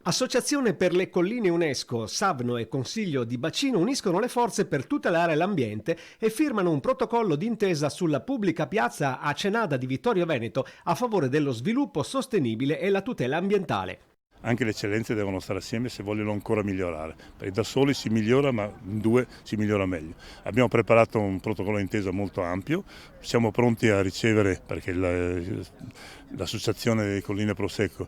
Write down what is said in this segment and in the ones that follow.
Associazione per le colline UNESCO, Savno e Consiglio di Bacino uniscono le forze per tutelare l'ambiente e firmano un protocollo d'intesa sulla pubblica piazza a Cenada di Vittorio Veneto a favore dello sviluppo sostenibile e la tutela ambientale. Anche le eccellenze devono stare assieme se vogliono ancora migliorare, perché da soli si migliora ma in due si migliora meglio. Abbiamo preparato un protocollo d'intesa molto ampio, siamo pronti a ricevere, perché l'associazione delle colline Prosecco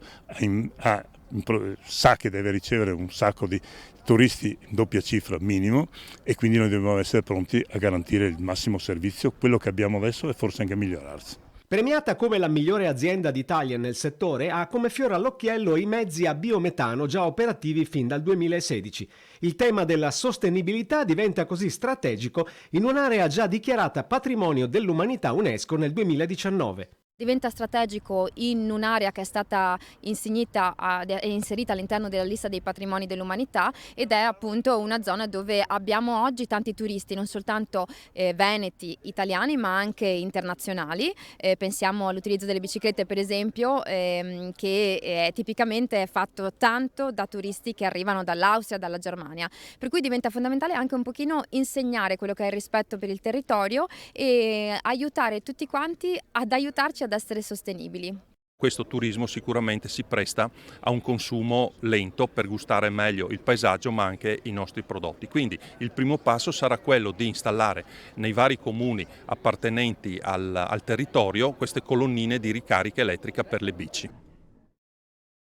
sa che deve ricevere un sacco di turisti in doppia cifra minimo e quindi noi dobbiamo essere pronti a garantire il massimo servizio, quello che abbiamo adesso e forse anche migliorarsi. Premiata come la migliore azienda d'Italia nel settore, ha come fiore all'occhiello i mezzi a biometano già operativi fin dal 2016. Il tema della sostenibilità diventa così strategico in un'area già dichiarata patrimonio dell'umanità UNESCO nel 2019. Diventa strategico in un'area che è stata inserita all'interno della lista dei patrimoni dell'umanità ed è appunto una zona dove abbiamo oggi tanti turisti, non soltanto veneti, italiani, ma anche internazionali. Pensiamo all'utilizzo delle biciclette, per esempio, che tipicamente è fatto tanto da turisti che arrivano dall'Austria, dalla Germania. Per cui diventa fondamentale anche un pochino insegnare quello che è il rispetto per il territorio e aiutare tutti quanti ad aiutarci ad essere sostenibili. Questo turismo sicuramente si presta a un consumo lento per gustare meglio il paesaggio ma anche i nostri prodotti. Quindi il primo passo sarà quello di installare nei vari comuni appartenenti al territorio queste colonnine di ricarica elettrica per le bici.